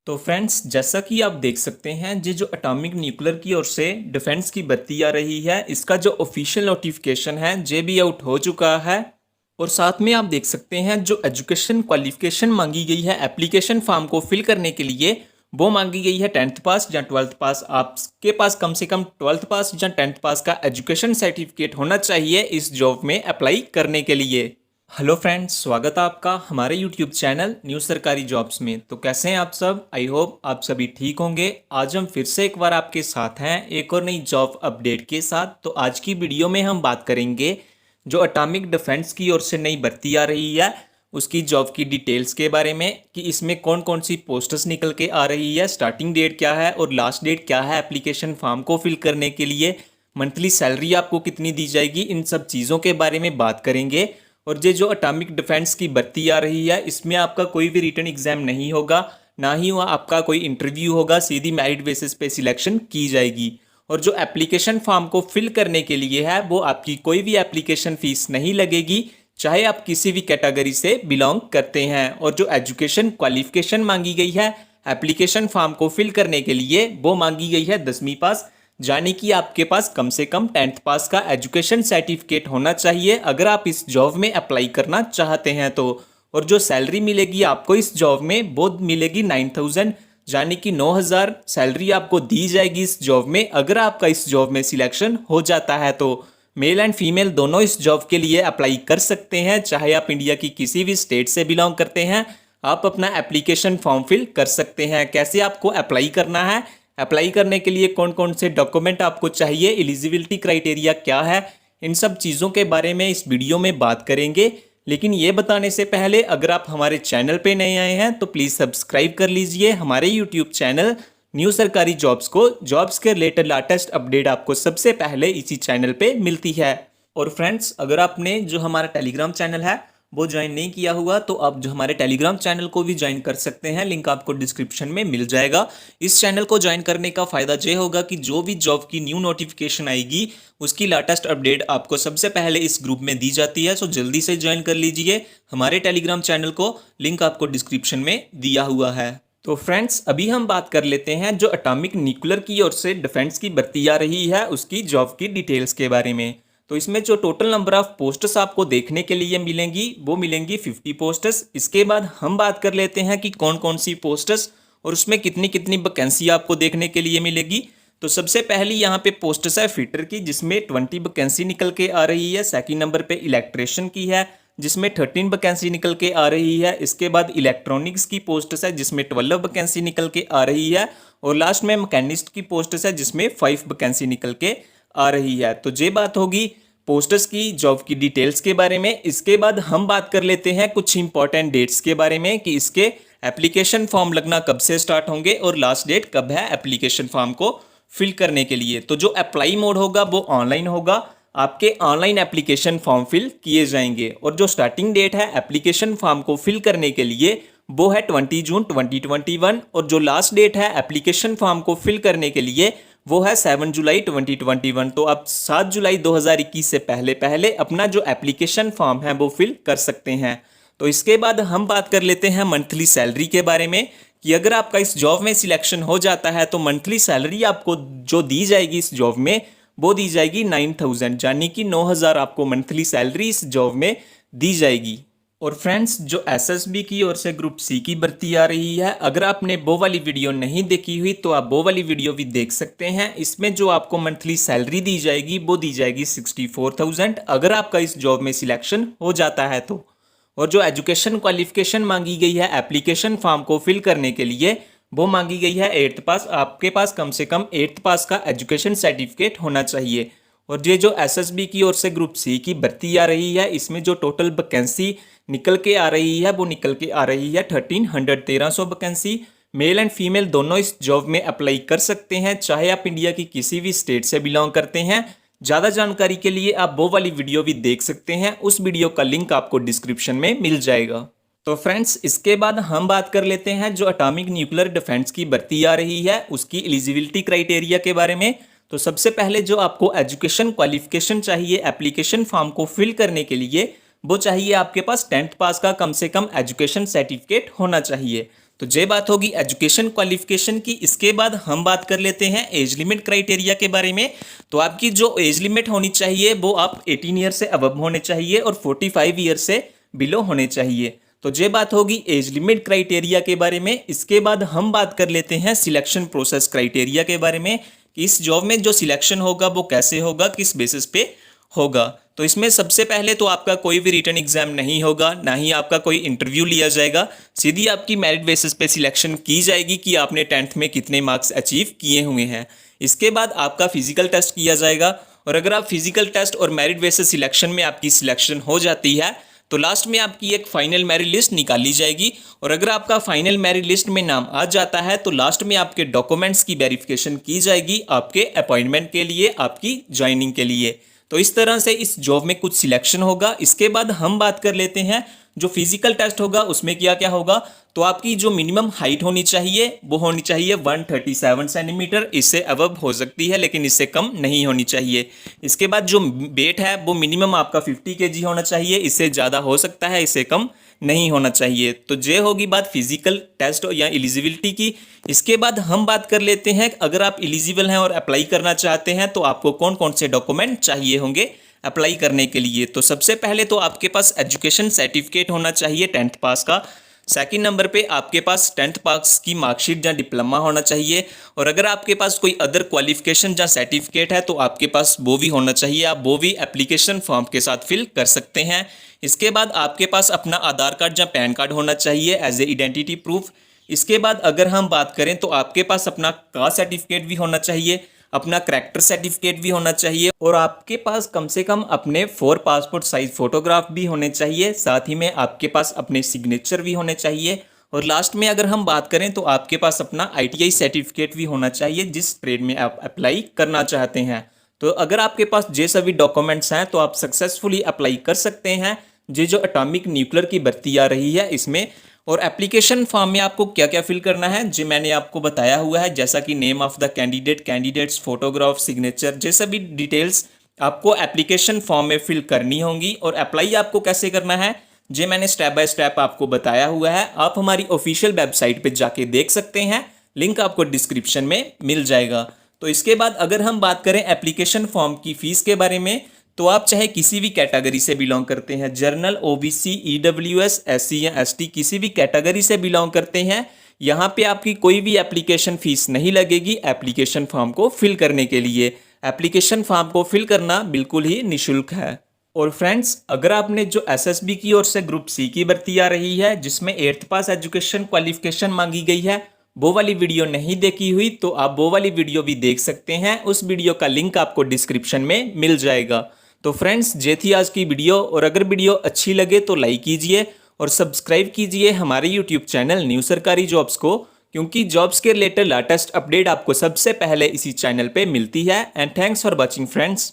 तो फ्रेंड्स, जैसा कि आप देख सकते हैं ये जो एटॉमिक न्यूक्लियर की ओर से डिफेंस की भर्ती आ रही है, इसका जो ऑफिशियल नोटिफिकेशन है ये भी आउट हो चुका है। और साथ में आप देख सकते हैं जो एजुकेशन क्वालिफिकेशन मांगी गई है एप्लीकेशन फॉर्म को फिल करने के लिए, वो मांगी गई है 10th पास या 12th पास। आपके पास कम से कम 12th पास या 10th पास का एजुकेशन सर्टिफिकेट होना चाहिए इस जॉब में अप्लाई करने के लिए। हेलो फ्रेंड्स, स्वागत है आपका हमारे यूट्यूब चैनल न्यू सरकारी जॉब्स में। तो कैसे हैं आप सब? आई होप आप सभी ठीक होंगे। आज हम फिर से एक बार आपके साथ हैं एक और नई जॉब अपडेट के साथ। तो आज की वीडियो में हम बात करेंगे जो एटॉमिक डिफेंस की ओर से नई भर्ती आ रही है उसकी जॉब की डिटेल्स के बारे में, कि इसमें कौन कौन सी पोस्ट्स निकल के आ रही है, स्टार्टिंग डेट क्या है और लास्ट डेट क्या है एप्लीकेशन फॉर्म को फिल करने के लिए, मंथली सैलरी आपको कितनी दी जाएगी, इन सब चीज़ों के बारे में बात करेंगे। और ये जो एटॉमिक डिफेंस की भर्ती आ रही है इसमें आपका कोई भी रिटन एग्जाम नहीं होगा, ना ही वहाँ आपका कोई इंटरव्यू होगा, सीधी मेरिट बेसिस पे सिलेक्शन की जाएगी। और जो एप्लीकेशन फॉर्म को फिल करने के लिए है वो आपकी कोई भी एप्लीकेशन फीस नहीं लगेगी, चाहे आप किसी भी कैटेगरी से बिलोंग करते हैं। और जो एजुकेशन क्वालिफिकेशन मांगी गई है एप्लीकेशन फॉर्म को फिल करने के लिए, वो मांगी गई है 10वीं पास, यानी कि आपके पास कम से कम 10th पास का एजुकेशन सर्टिफिकेट होना चाहिए अगर आप इस जॉब में अप्लाई करना चाहते हैं तो। और जो सैलरी मिलेगी आपको इस जॉब में वो मिलेगी 9,000, यानी कि 9,000 सैलरी आपको दी जाएगी इस जॉब में अगर आपका इस जॉब में सिलेक्शन हो जाता है तो। मेल एंड फीमेल दोनों इस जॉब के लिए अप्लाई कर सकते हैं, चाहे आप इंडिया की किसी भी स्टेट से बिलोंग करते हैं, आप अपना एप्लीकेशन फॉर्म फिल कर सकते हैं। कैसे आपको अप्लाई करना है, अप्लाई करने के लिए कौन कौन से डॉक्यूमेंट आपको चाहिए, एलिजिबिलिटी क्राइटेरिया क्या है, इन सब चीज़ों के बारे में इस वीडियो में बात करेंगे। लेकिन ये बताने से पहले अगर आप हमारे चैनल पे नए आए हैं तो प्लीज़ सब्सक्राइब कर लीजिए हमारे यूट्यूब चैनल न्यू सरकारी जॉब्स को। जॉब्स के रिलेटेड लेटेस्ट अपडेट आपको सबसे पहले इसी चैनल पे मिलती है। और फ्रेंड्स, अगर आपने जो हमारा टेलीग्राम चैनल है वो ज्वाइन नहीं किया हुआ तो आप जो हमारे टेलीग्राम चैनल को भी ज्वाइन कर सकते हैं, लिंक आपको डिस्क्रिप्शन में मिल जाएगा। इस चैनल को ज्वाइन करने का फ़ायदा ये होगा कि जो भी जॉब की न्यू नोटिफिकेशन आएगी उसकी लेटेस्ट अपडेट आपको सबसे पहले इस ग्रुप में दी जाती है। सो जल्दी से ज्वाइन कर लीजिए हमारे टेलीग्राम चैनल को, लिंक आपको डिस्क्रिप्शन में दिया हुआ है। तो फ्रेंड्स, अभी हम बात कर लेते हैं जो एटॉमिक न्यूक्लियर की ओर से डिफेंस की भर्ती आ रही है उसकी जॉब की डिटेल्स के बारे में। तो इसमें जो टोटल नंबर ऑफ पोस्ट्स आपको देखने के लिए मिलेंगी वो मिलेंगी 50 पोस्ट्स। इसके बाद हम बात कर लेते हैं कि कौन कौन सी पोस्ट्स और उसमें कितनी कितनी वैकेंसी आपको देखने के लिए मिलेगी। तो सबसे पहली यहाँ पे पोस्ट्स है फिटर की, जिसमें 20 वैकेंसी निकल के आ रही है। सेकंड नंबर पे इलेक्ट्रिशियन की है जिसमें 13 वैकेंसी निकल के आ रही है। इसके बाद इलेक्ट्रॉनिक्स की पोस्ट्स है जिसमें 12 वैकेंसी निकल के आ रही है। और लास्ट में मैकेनिस्ट की पोस्ट्स है जिसमें 5 वैकेंसी निकल के आ रही है। तो ये बात होगी पोस्टर्स की जॉब की डिटेल्स के बारे में। इसके बाद हम बात कर लेते हैं कुछ इंपॉर्टेंट डेट्स के बारे में कि इसके एप्लीकेशन फॉर्म लगना कब से स्टार्ट होंगे और लास्ट डेट कब है एप्लीकेशन फॉर्म को फिल करने के लिए। तो जो अप्लाई मोड होगा वो ऑनलाइन होगा, आपके ऑनलाइन एप्लीकेशन फॉर्म फिल किए जाएंगे। और जो स्टार्टिंग डेट है एप्लीकेशन फॉर्म को फिल करने के लिए वो है 20 जून 2021। और जो लास्ट डेट है एप्लीकेशन फॉर्म को फिल करने के लिए वो है 7 जुलाई 2021। तो आप 7 जुलाई 2021 से पहले पहले अपना जो एप्लीकेशन फॉर्म है वो फिल कर सकते हैं। तो इसके बाद हम बात कर लेते हैं मंथली सैलरी के बारे में, कि अगर आपका इस जॉब में सिलेक्शन हो जाता है तो मंथली सैलरी आपको जो दी जाएगी इस जॉब में वो दी जाएगी 9,000, यानी कि 9,000 आपको मंथली सैलरी इस जॉब में दी जाएगी। और फ्रेंड्स, जो एसएसबी की ओर से ग्रुप सी की भर्ती आ रही है, अगर आपने वो वाली वीडियो नहीं देखी हुई तो आप वो वाली वीडियो भी देख सकते हैं। इसमें जो आपको मंथली सैलरी दी जाएगी वो दी जाएगी 64,000 अगर आपका इस जॉब में सिलेक्शन हो जाता है तो। और जो एजुकेशन क्वालिफिकेशन मांगी गई है एप्लीकेशन फॉर्म को फिल करने के लिए वो मांगी गई है 8th पास। आपके पास कम से कम 8th पास का एजुकेशन सर्टिफिकेट होना चाहिए। और ये जो एसएसबी की ओर से ग्रुप सी की भर्ती आ रही है इसमें जो टोटल वैकेंसी निकल के आ रही है वो निकल के आ रही है 1300 वैकेंसी। मेल एंड फीमेल दोनों इस जॉब में अप्लाई कर सकते हैं, चाहे आप इंडिया की किसी भी स्टेट से बिलोंग करते हैं। ज़्यादा जानकारी के लिए आप वो वाली वीडियो भी देख सकते हैं, उस वीडियो का लिंक आपको डिस्क्रिप्शन में मिल जाएगा। तो फ्रेंड्स, इसके बाद हम बात कर लेते हैं जो एटॉमिक न्यूक्लियर डिफेंस की भर्ती आ रही है उसकी एलिजिबिलिटी क्राइटेरिया के बारे में। तो सबसे पहले जो आपको एजुकेशन क्वालिफिकेशन चाहिए एप्लीकेशन फॉर्म को फिल करने के लिए वो चाहिए आपके पास 10th पास का कम से कम एजुकेशन सर्टिफिकेट होना चाहिए। तो ये बात होगी एजुकेशन क्वालिफिकेशन की। इसके बाद हम बात कर लेते हैं एज लिमिट क्राइटेरिया के बारे में। तो आपकी जो एज लिमिट होनी चाहिए वो आप 18 ईयर से अबव होने चाहिए और 45 ईयर से बिलो होने चाहिए। तो ये बात होगी एज लिमिट क्राइटेरिया के बारे में। इसके बाद हम बात कर लेते हैं सिलेक्शन प्रोसेस क्राइटेरिया के बारे में कि इस जॉब में जो सिलेक्शन होगा वो कैसे होगा, किस बेसिस पे होगा। तो इसमें सबसे पहले तो आपका कोई भी रिटन एग्जाम नहीं होगा, ना ही आपका कोई इंटरव्यू लिया जाएगा। सीधी आपकी मेरिट बेसिस पे सिलेक्शन की जाएगी कि आपने 10th में कितने मार्क्स अचीव किए हुए हैं। इसके बाद आपका फिजिकल टेस्ट किया जाएगा और अगर आप फिजिकल टेस्ट और मेरिट बेसिस सिलेक्शन में आपकी सिलेक्शन हो जाती है तो लास्ट में आपकी एक फाइनल मेरिट लिस्ट निकाली जाएगी और अगर आपका फाइनल मेरिट लिस्ट में नाम आ जाता है तो लास्ट में आपके डॉक्यूमेंट्स की वेरिफिकेशन की जाएगी आपके अपॉइंटमेंट के लिए, आपकी ज्वाइनिंग के लिए। तो इस तरह से इस जॉब में कुछ सिलेक्शन होगा। इसके बाद हम बात कर लेते हैं जो फिजिकल टेस्ट होगा उसमें क्या क्या होगा। तो आपकी जो मिनिमम हाइट होनी चाहिए वो होनी चाहिए 137 सेंटीमीटर, इससे अबव हो सकती है लेकिन इससे कम नहीं होनी चाहिए। इसके बाद जो वेट है वो मिनिमम आपका 50 kg होना चाहिए, इससे ज़्यादा हो सकता है, इससे कम नहीं होना चाहिए। तो ये होगी बात फिजिकल टेस्ट या एलिजिबिलिटी की। इसके बाद हम बात कर लेते हैं अगर आप एलिजिबल हैं और अप्लाई करना चाहते हैं तो आपको कौन कौन से डॉक्यूमेंट चाहिए होंगे अप्लाई करने के लिए। तो सबसे पहले तो आपके पास एजुकेशन सर्टिफिकेट होना चाहिए 10th पास का। सेकंड नंबर पे आपके पास 10th पास की मार्कशीट या डिप्लोमा होना चाहिए और अगर आपके पास कोई अदर क्वालिफिकेशन या सर्टिफिकेट है तो आपके पास वो भी होना चाहिए, आप वो भी एप्लीकेशन फॉर्म के साथ फिल कर सकते हैं। इसके बाद आपके पास अपना आधार कार्ड या पैन कार्ड होना चाहिए एज ए आइडेंटिटी प्रूफ। इसके बाद अगर हम बात करें तो आपके पास अपना कास्ट सर्टिफिकेट भी होना चाहिए, अपना करैक्टर सर्टिफिकेट भी होना चाहिए और आपके पास कम से कम अपने 4 पासपोर्ट साइज फोटोग्राफ भी होने चाहिए। साथ ही में आपके पास अपने सिग्नेचर भी होने चाहिए और लास्ट में अगर हम बात करें तो आपके पास अपना ITI सर्टिफिकेट भी होना चाहिए जिस ट्रेड में आप अप्लाई करना चाहते हैं। तो अगर आपके पास ये सभी डॉक्यूमेंट्स हैं तो आप सक्सेसफुली अप्लाई कर सकते हैं ये जो एटॉमिक न्यूक्लियर की भर्ती आ रही है इसमें। और एप्लीकेशन फॉर्म में आपको क्या क्या फिल करना है जो मैंने आपको बताया हुआ है, जैसा कि name of the candidate, candidates photograph, signature, जैसे भी डिटेल्स आपको एप्लीकेशन फॉर्म में फिल करनी होंगी। और अप्लाई आपको कैसे करना है जो मैंने स्टेप बाय स्टेप आपको बताया हुआ है, आप हमारी ऑफिशियल वेबसाइट पे जाके देख सकते हैं, लिंक आपको डिस्क्रिप्शन में मिल जाएगा। तो इसके बाद अगर हम बात करें एप्लीकेशन फॉर्म की फीस के बारे में तो आप चाहे किसी भी कैटेगरी से बिलोंग करते हैं, जनरल, OBC, EWS, SC या ST, किसी भी कैटेगरी से बिलोंग करते हैं, यहाँ पे आपकी कोई भी एप्लीकेशन फीस नहीं लगेगी एप्लीकेशन फॉर्म को फिल करने के लिए। एप्लीकेशन फॉर्म को फिल करना बिल्कुल ही निःशुल्क है। और फ्रेंड्स अगर आपने जो SSB की ओर से ग्रुप C की भर्ती आ रही है जिसमें 8th पास एजुकेशन क्वालिफिकेशन मांगी गई है वो वाली वीडियो नहीं देखी हुई तो आप वो वाली वीडियो भी देख सकते हैं, उस वीडियो का लिंक आपको डिस्क्रिप्शन में मिल जाएगा। तो फ्रेंड्स ये थी आज की वीडियो और अगर वीडियो अच्छी लगे तो लाइक कीजिए और सब्सक्राइब कीजिए हमारे यूट्यूब चैनल न्यू सरकारी जॉब्स को, क्योंकि जॉब्स के रिलेटेड लेटेस्ट अपडेट आपको सबसे पहले इसी चैनल पे मिलती है। And thanks for watching friends.